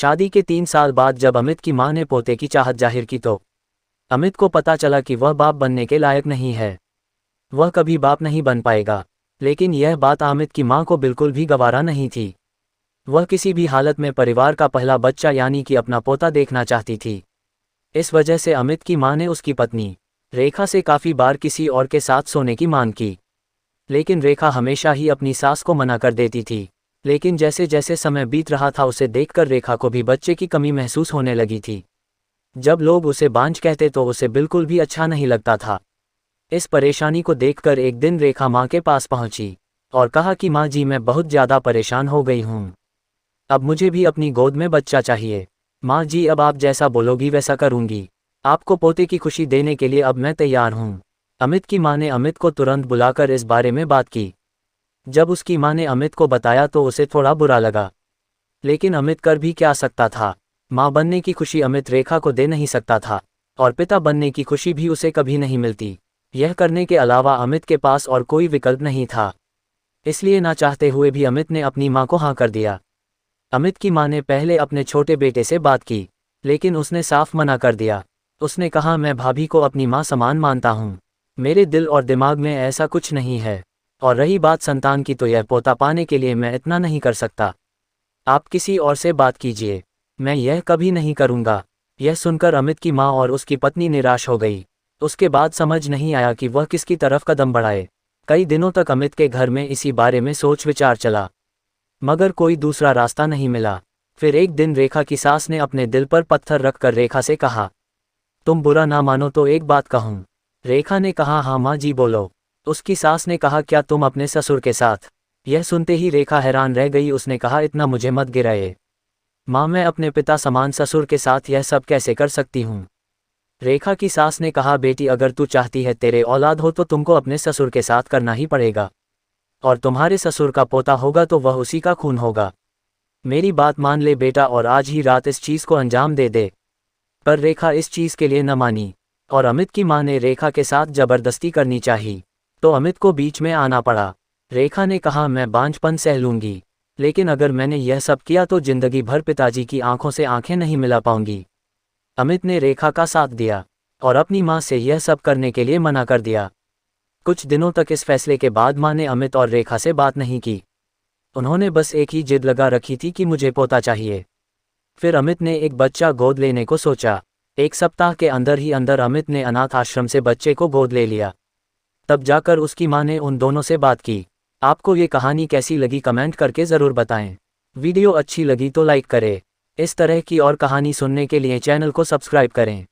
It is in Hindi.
शादी के 3 साल बाद जब अमित की मां ने पोते की चाहत जाहिर की तो अमित को पता चला कि वह बाप बनने के लायक नहीं है। वह कभी बाप नहीं बन पाएगा। लेकिन यह बात अमित की मां को बिल्कुल भी गवारा नहीं थी। वह किसी भी हालत में परिवार का पहला बच्चा यानी कि अपना पोता देखना चाहती थी। इस वजह से अमित की मां ने उसकी पत्नी रेखा से काफ़ी बार किसी और के साथ सोने की मांग की। लेकिन रेखा हमेशा ही अपनी सास को मना कर देती थी। लेकिन जैसे जैसे समय बीत रहा था उसे देखकर रेखा को भी बच्चे की कमी महसूस होने लगी थी। जब लोग उसे बांझ कहते तो उसे बिल्कुल भी अच्छा नहीं लगता था। इस परेशानी को देखकर एक दिन रेखा मां के पास पहुंची और कहा कि मां जी, मैं बहुत ज़्यादा परेशान हो गई हूँ। अब मुझे भी अपनी गोद में बच्चा चाहिए। मां जी, अब आप जैसा बोलोगी वैसा करूँगी। आपको पोते की खुशी देने के लिए अब मैं तैयार हूँ। अमित की मां ने अमित को तुरंत बुलाकर इस बारे में बात की। जब उसकी मां ने अमित को बताया तो उसे थोड़ा बुरा लगा। लेकिन अमित कर भी क्या सकता था। मां बनने की खुशी अमित रेखा को दे नहीं सकता था और पिता बनने की खुशी भी उसे कभी नहीं मिलती। यह करने के अलावा अमित के पास और कोई विकल्प नहीं था। इसलिए ना चाहते हुए भी अमित ने अपनी मां को हाँ कर दिया। अमित की मां ने पहले अपने छोटे बेटे से बात की, लेकिन उसने साफ मना कर दिया। उसने कहा, मैं भाभी को अपनी मां समान मानता हूँ। मेरे दिल और दिमाग में ऐसा कुछ नहीं है। और रही बात संतान की, तो यह पोता पाने के लिए मैं इतना नहीं कर सकता। आप किसी और से बात कीजिए, मैं यह कभी नहीं करूँगा। यह सुनकर अमित की मां और उसकी पत्नी निराश हो गई। उसके बाद समझ नहीं आया कि वह किसकी तरफ कदम बढ़ाए। कई दिनों तक अमित के घर में इसी बारे में सोच विचार चला, मगर कोई दूसरा रास्ता नहीं मिला। फिर एक दिन रेखा की सास ने अपने दिल पर पत्थर रखकर रेखा से कहा, तुम बुरा ना मानो तो एक बात कहूँ। रेखा ने कहा, हाँ माँ जी बोलो। उसकी सास ने कहा, क्या तुम अपने ससुर के साथ? यह सुनते ही रेखा हैरान रह गई। उसने कहा, इतना मुझे मत गिराए माँ, मैं अपने पिता समान ससुर के साथ यह सब कैसे कर सकती हूँ। रेखा की सास ने कहा, बेटी अगर तू चाहती है तेरे औलाद हो तो तुमको अपने ससुर के साथ करना ही पड़ेगा। और तुम्हारे ससुर का पोता होगा तो वह उसी का खून होगा। मेरी बात मान ले बेटा और आज ही रात इस चीज़ को अंजाम दे दे। पर रेखा इस चीज़ के लिए न मानी और अमित की मां ने रेखा के साथ जबरदस्ती करनी चाहिए, तो अमित को बीच में आना पड़ा। रेखा ने कहा, मैं बांझपन सह लूंगी, लेकिन अगर मैंने यह सब किया तो जिंदगी भर पिताजी की आंखों से आंखें नहीं मिला पाऊंगी। अमित ने रेखा का साथ दिया और अपनी मां से यह सब करने के लिए मना कर दिया। कुछ दिनों तक इस फैसले के बाद मां ने अमित और रेखा से बात नहीं की। उन्होंने बस एक ही जिद लगा रखी थी कि मुझे पोता चाहिए। फिर अमित ने एक बच्चा गोद लेने को सोचा। एक सप्ताह के अंदर ही अंदर अमित ने अनाथ आश्रम से बच्चे को गोद ले लिया। तब जाकर उसकी मां ने उन दोनों से बात की। आपको ये कहानी कैसी लगी कमेंट करके ज़रूर बताएं। वीडियो अच्छी लगी तो लाइक करें। इस तरह की और कहानी सुनने के लिए चैनल को सब्सक्राइब करें।